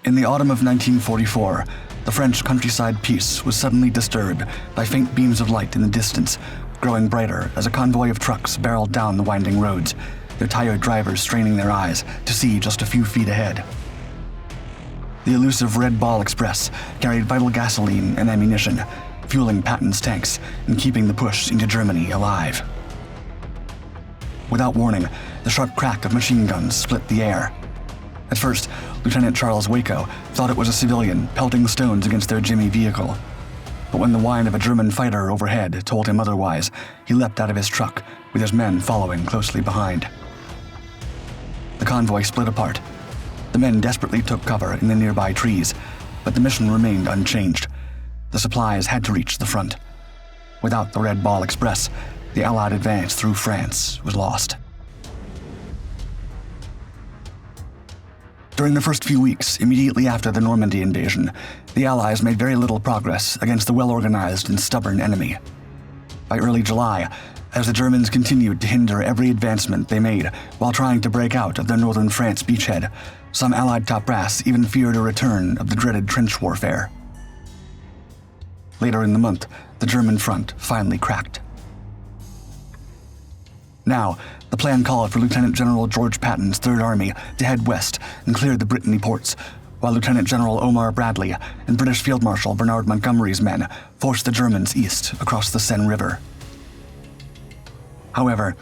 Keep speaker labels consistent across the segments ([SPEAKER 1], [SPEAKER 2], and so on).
[SPEAKER 1] In the autumn of 1944, the French countryside peace was suddenly disturbed by faint beams of light in the distance, growing brighter as a convoy of trucks barreled down the winding roads, their tired drivers straining their eyes to see just a few feet ahead. The elusive Red Ball Express carried vital gasoline and ammunition, fueling Patton's tanks and keeping the push into Germany alive. Without warning, the sharp crack of machine guns split the air. At first, Lieutenant Charles Weko thought it was a civilian pelting stones against their Jimmy vehicle. But when the whine of a German fighter overhead told him otherwise, he leapt out of his truck, with his men following closely behind. The convoy split apart. The men desperately took cover in the nearby trees, but the mission remained unchanged. The supplies had to reach the front. Without the Red Ball Express, the Allied advance through France was lost. During the first few weeks immediately after the Normandy invasion, the Allies made very little progress against the well-organized and stubborn enemy. By early July, as the Germans continued to hinder every advancement they made while trying to break out of their northern France beachhead, some Allied top brass even feared a return of the dreaded trench warfare. Later in the month, the German front finally cracked. Now, the plan called for Lieutenant General George Patton's Third Army to head west and clear the Brittany ports, while Lieutenant General Omar Bradley and British Field Marshal Bernard Montgomery's men forced the Germans east across the Seine River. However,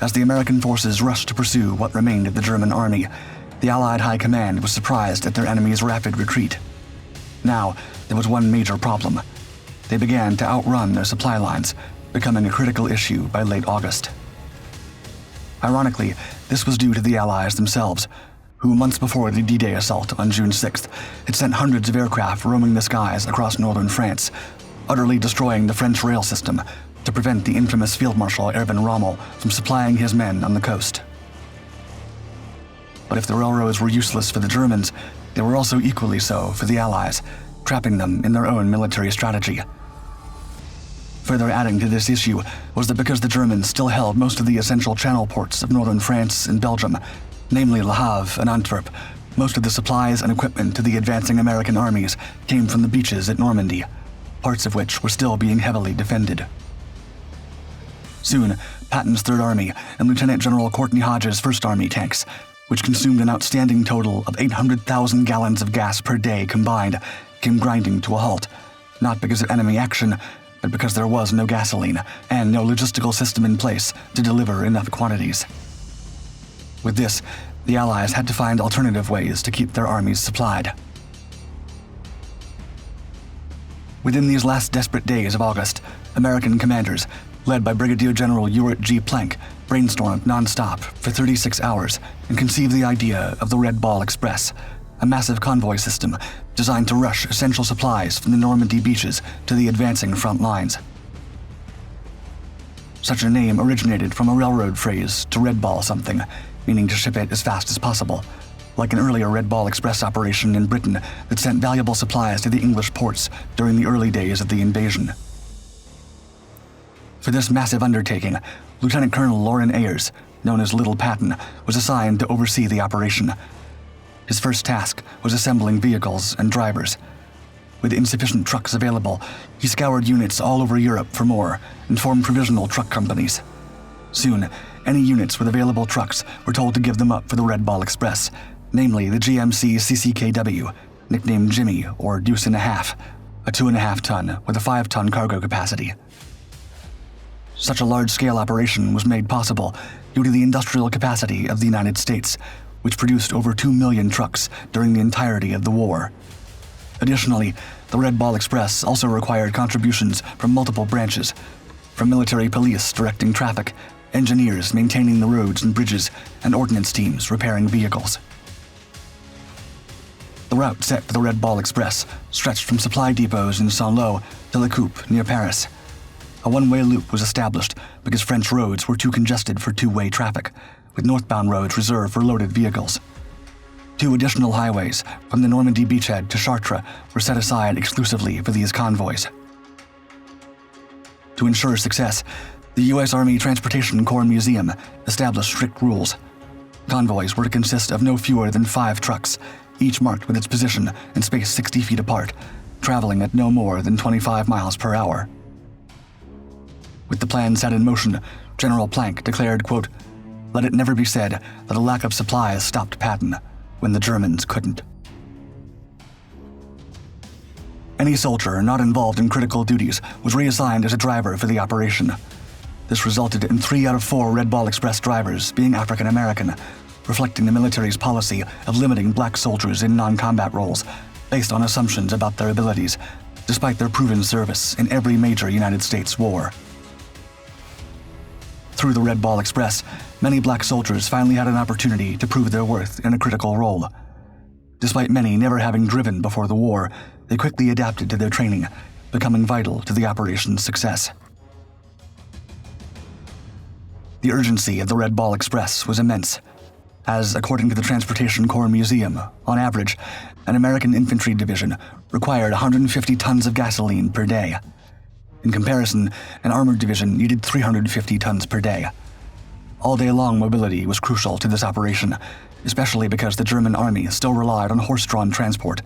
[SPEAKER 1] as the American forces rushed to pursue what remained of the German army, the Allied High Command was surprised at their enemy's rapid retreat. Now, there was one major problem. They began to outrun their supply lines, becoming a critical issue by late August. Ironically, this was due to the Allies themselves, who months before the D-Day assault on June 6th had sent hundreds of aircraft roaming the skies across northern France, utterly destroying the French rail system to prevent the infamous Field Marshal Erwin Rommel from supplying his men on the coast. But if the railroads were useless for the Germans, they were also equally so for the Allies, trapping them in their own military strategy. Further adding to this issue was that because the Germans still held most of the essential channel ports of northern France and Belgium, namely Le Havre and Antwerp, most of the supplies and equipment to the advancing American armies came from the beaches at Normandy, parts of which were still being heavily defended. Soon, Patton's Third Army and Lieutenant General Courtney Hodges' First Army tanks, which consumed an outstanding total of 800,000 gallons of gas per day combined, came grinding to a halt, not because of enemy action, but because there was no gasoline and no logistical system in place to deliver enough quantities. With this, the Allies had to find alternative ways to keep their armies supplied. Within these last desperate days of August, American commanders, led by Brigadier General Ewart G. Plank, brainstormed non-stop for 36 hours and conceived the idea of the Red Ball Express, a massive convoy system designed to rush essential supplies from the Normandy beaches to the advancing front lines. Such a name originated from a railroad phrase to red ball something, meaning to ship it as fast as possible, like an earlier Red Ball Express operation in Britain that sent valuable supplies to the English ports during the early days of the invasion. For this massive undertaking, Lieutenant Colonel Loren Ayers, known as Little Patton, was assigned to oversee the operation. His first task was assembling vehicles and drivers. With insufficient trucks available, he scoured units all over Europe for more and formed provisional truck companies. Soon, any units with available trucks were told to give them up for the Red Ball Express, namely the GMC CCKW, nicknamed Jimmy or Deuce and a Half, a 2.5-ton with a 5-ton cargo capacity. Such a large-scale operation was made possible due to the industrial capacity of the United States, which produced over 2 million trucks during the entirety of the war. Additionally, the Red Ball Express also required contributions from multiple branches, from military police directing traffic, engineers maintaining the roads and bridges, and ordnance teams repairing vehicles. The route set for the Red Ball Express stretched from supply depots in Saint-Lô to La Coupe near Paris. A one-way loop was established because French roads were too congested for two-way traffic, with northbound roads reserved for loaded vehicles. 2 additional highways from the Normandy beachhead to Chartres were set aside exclusively for these convoys. To ensure success, the U.S. Army Transportation Corps Museum established strict rules. Convoys were to consist of no fewer than 5 trucks, each marked with its position and spaced 60 feet apart, traveling at no more than 25 miles per hour. With the plan set in motion, General Planck declared, quote, "Let it never be said that a lack of supplies stopped Patton when the Germans couldn't." Any soldier not involved in critical duties was reassigned as a driver for the operation. This resulted in 3 out of 4 Red Ball Express drivers being African American, reflecting the military's policy of limiting black soldiers in non-combat roles based on assumptions about their abilities, despite their proven service in every major United States war. Through the Red Ball Express, many black soldiers finally had an opportunity to prove their worth in a critical role. Despite many never having driven before the war, they quickly adapted to their training, becoming vital to the operation's success. The urgency of the Red Ball Express was immense, as, according to the Transportation Corps Museum, on average, an American infantry division required 150 tons of gasoline per day. In comparison, an armored division needed 350 tons per day. All-day-long mobility was crucial to this operation, especially because the German army still relied on horse-drawn transport,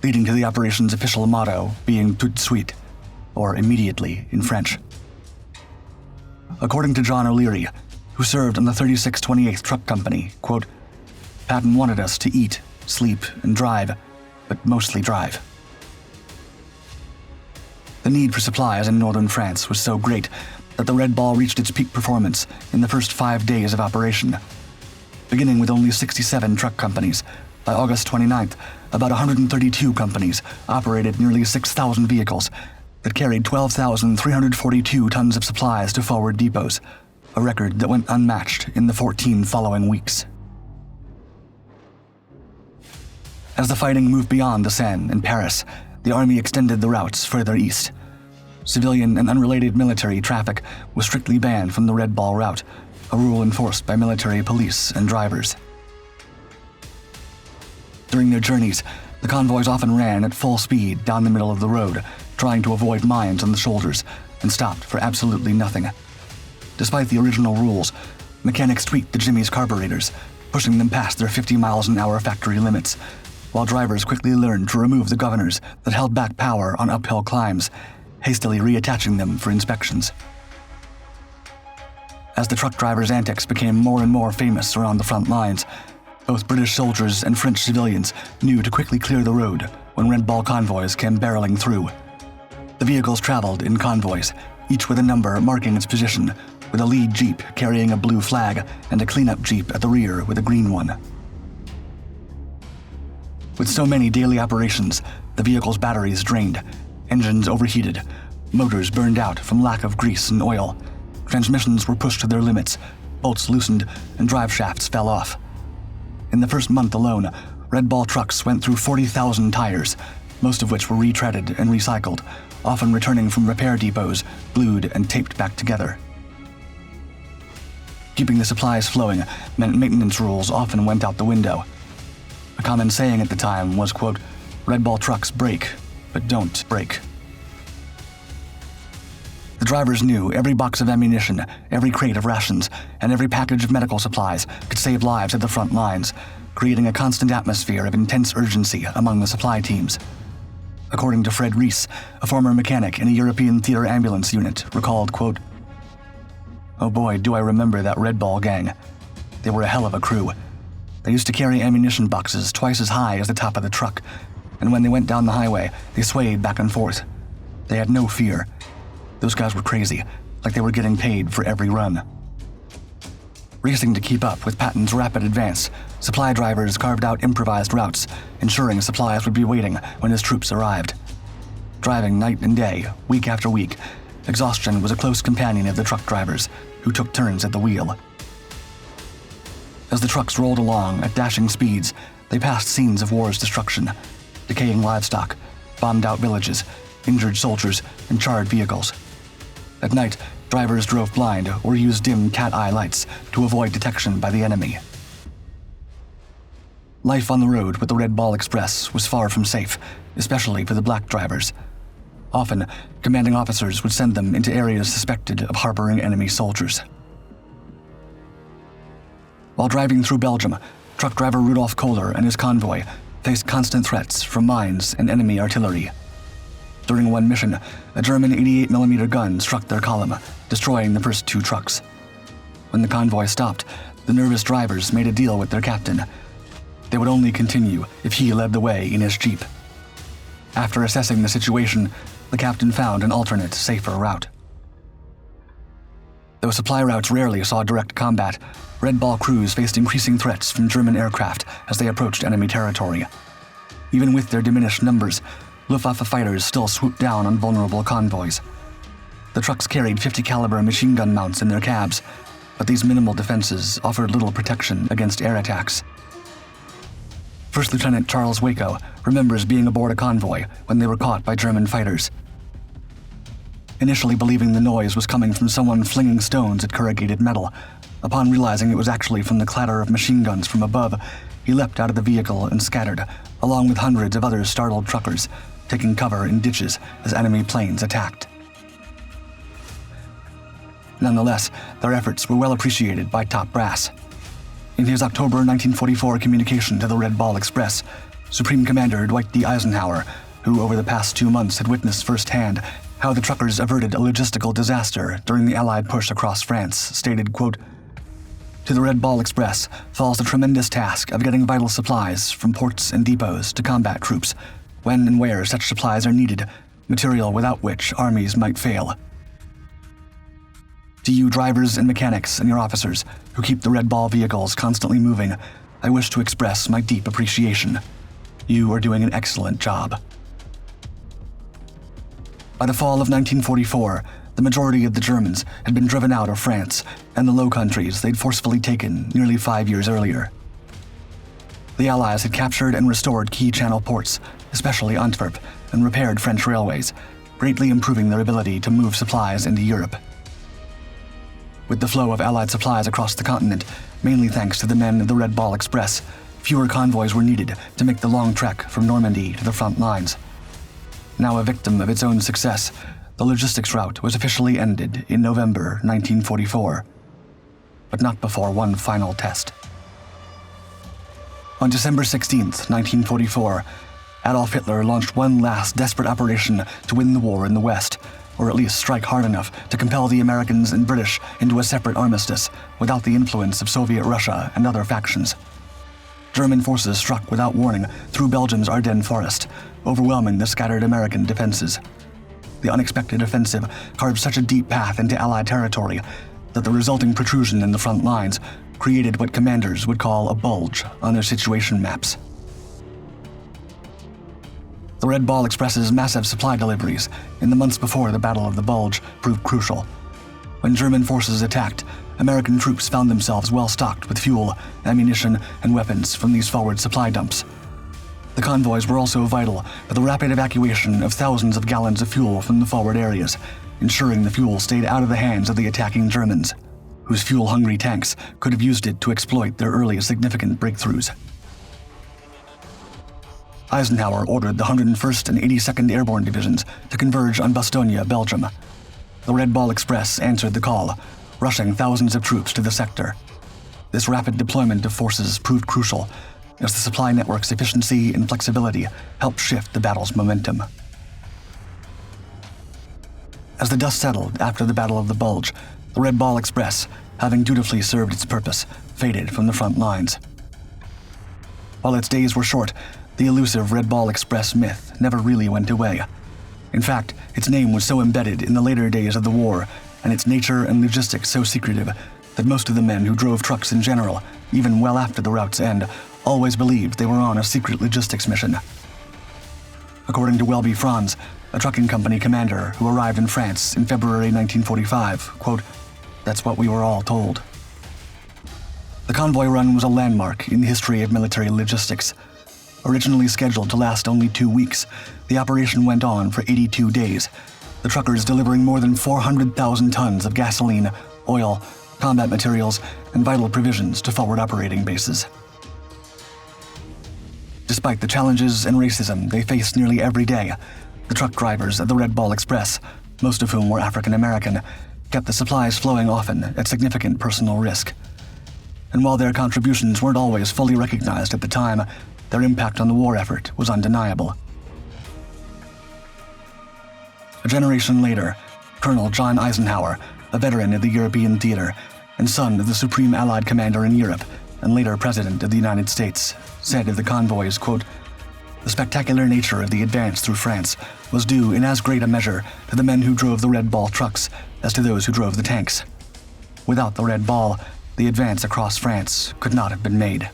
[SPEAKER 1] leading to the operation's official motto being tout de suite, or immediately in French. According to John O'Leary, who served on the 3628th Truck Company, quote, "Patton wanted us to eat, sleep, and drive, but mostly drive." The need for supplies in northern France was so great that the Red Ball reached its peak performance in the first 5 days of operation. Beginning with only 67 truck companies, by August 29th, about 132 companies operated nearly 6,000 vehicles that carried 12,342 tons of supplies to forward depots, a record that went unmatched in the 14 following weeks. As the fighting moved beyond the Seine and Paris, the army extended the routes further east. Civilian and unrelated military traffic was strictly banned from the Red Ball route, a rule enforced by military police and drivers. During their journeys, the convoys often ran at full speed down the middle of the road, trying to avoid mines on the shoulders, and stopped for absolutely nothing. Despite the original rules, mechanics tweaked the Jimmy's carburetors, pushing them past their 50 miles an hour factory limits, while drivers quickly learned to remove the governors that held back power on uphill climbs, hastily reattaching them for inspections. As the truck drivers' antics became more and more famous around the front lines, both British soldiers and French civilians knew to quickly clear the road when Red Ball convoys came barreling through. The vehicles traveled in convoys, each with a number marking its position, with a lead jeep carrying a blue flag and a cleanup jeep at the rear with a green one. With so many daily operations, the vehicle's batteries drained, engines overheated, motors burned out from lack of grease and oil, transmissions were pushed to their limits, bolts loosened, and drive shafts fell off. In the first month alone, Red Ball trucks went through 40,000 tires, most of which were retreaded and recycled, often returning from repair depots, glued and taped back together. Keeping the supplies flowing meant maintenance rules often went out the window. A common saying at the time was, quote, "Red Ball trucks break, but don't break." The drivers knew every box of ammunition, every crate of rations, and every package of medical supplies could save lives at the front lines, creating a constant atmosphere of intense urgency among the supply teams. According to Fred Reese, a former mechanic in a European theater ambulance unit, recalled, quote, "Oh boy, do I remember that Red Ball gang. They were a hell of a crew. They used to carry ammunition boxes twice as high as the top of the truck, and when they went down the highway, they swayed back and forth. They had no fear. Those guys were crazy, like they were getting paid for every run." Racing to keep up with Patton's rapid advance, supply drivers carved out improvised routes, ensuring supplies would be waiting when his troops arrived. Driving night and day, week after week, exhaustion was a close companion of the truck drivers, who took turns at the wheel. As the trucks rolled along at dashing speeds, they passed scenes of war's destruction, decaying livestock, bombed-out villages, injured soldiers, and charred vehicles. At night, drivers drove blind or used dim cat-eye lights to avoid detection by the enemy. Life on the road with the Red Ball Express was far from safe, especially for the black drivers. Often, commanding officers would send them into areas suspected of harboring enemy soldiers. While driving through Belgium, truck driver Rudolf Kohler and his convoy, faced constant threats from mines and enemy artillery. During one mission, a German 88mm gun struck their column, destroying the first 2 trucks. When the convoy stopped, the nervous drivers made a deal with their captain. They would only continue if he led the way in his jeep. After assessing the situation, the captain found an alternate, safer route. Though supply routes rarely saw direct combat, Red Ball crews faced increasing threats from German aircraft as they approached enemy territory. Even with their diminished numbers, Luftwaffe fighters still swooped down on vulnerable convoys. The trucks carried 50 caliber machine gun mounts in their cabs, but these minimal defenses offered little protection against air attacks. First Lieutenant Charles Weko remembers being aboard a convoy when they were caught by German fighters. Initially believing the noise was coming from someone flinging stones at corrugated metal, upon realizing it was actually from the clatter of machine guns from above, he leapt out of the vehicle and scattered, along with hundreds of other startled truckers, taking cover in ditches as enemy planes attacked. Nonetheless, their efforts were well appreciated by top brass. In his October 1944 communication to the Red Ball Express, Supreme Commander Dwight D. Eisenhower, who over the past 2 months had witnessed firsthand how the truckers averted a logistical disaster during the Allied push across France, stated, quote, "To the Red Ball Express falls the tremendous task of getting vital supplies from ports and depots to combat troops, when and where such supplies are needed, material without which armies might fail. To you drivers and mechanics and your officers who keep the Red Ball vehicles constantly moving, I wish to express my deep appreciation. You are doing an excellent job." By the fall of 1944, the majority of the Germans had been driven out of France and the Low Countries they'd forcefully taken nearly 5 years earlier. The Allies had captured and restored key Channel ports, especially Antwerp, and repaired French railways, greatly improving their ability to move supplies into Europe. With the flow of Allied supplies across the continent, mainly thanks to the men of the Red Ball Express, fewer convoys were needed to make the long trek from Normandy to the front lines. Now a victim of its own success, the logistics route was officially ended in November 1944, but not before one final test. On December 16, 1944, Adolf Hitler launched one last desperate operation to win the war in the West, or at least strike hard enough to compel the Americans and British into a separate armistice without the influence of Soviet Russia and other factions. German forces struck without warning through Belgium's Ardennes forest, overwhelming the scattered American defenses. The unexpected offensive carved such a deep path into Allied territory that the resulting protrusion in the front lines created what commanders would call a bulge on their situation maps. The Red Ball Express's massive supply deliveries in the months before the Battle of the Bulge proved crucial. When German forces attacked, American troops found themselves well stocked with fuel, ammunition, and weapons from these forward supply dumps. The convoys were also vital for the rapid evacuation of thousands of gallons of fuel from the forward areas, ensuring the fuel stayed out of the hands of the attacking Germans, whose fuel-hungry tanks could have used it to exploit their early significant breakthroughs. Eisenhower ordered the 101st and 82nd Airborne Divisions to converge on Bastogne, Belgium. The Red Ball Express answered the call, rushing thousands of troops to the sector. This rapid deployment of forces proved crucial, as the supply network's efficiency and flexibility helped shift the battle's momentum. As the dust settled after the Battle of the Bulge, the Red Ball Express, having dutifully served its purpose, faded from the front lines. While its days were short, the elusive Red Ball Express myth never really went away. In fact, its name was so embedded in the later days of the war, and its nature and logistics so secretive, that most of the men who drove trucks in general, even well after the route's end, always believed they were on a secret logistics mission. According to Welby Franz, a trucking company commander who arrived in France in February 1945, quote, "That's what we were all told." The convoy run was a landmark in the history of military logistics. Originally scheduled to last only 2 weeks, the operation went on for 82 days, the truckers delivering more than 400,000 tons of gasoline, oil, combat materials, and vital provisions to forward operating bases. Despite the challenges and racism they faced nearly every day, the truck drivers of the Red Ball Express, most of whom were African American, kept the supplies flowing often at significant personal risk. And while their contributions weren't always fully recognized at the time, their impact on the war effort was undeniable. A generation later, Colonel John Eisenhower, a veteran of the European theater and son of the Supreme Allied Commander in Europe and later President of the United States, said of the convoys, quote, "The spectacular nature of the advance through France was due in as great a measure to the men who drove the Red Ball trucks as to those who drove the tanks. Without the Red Ball, the advance across France could not have been made."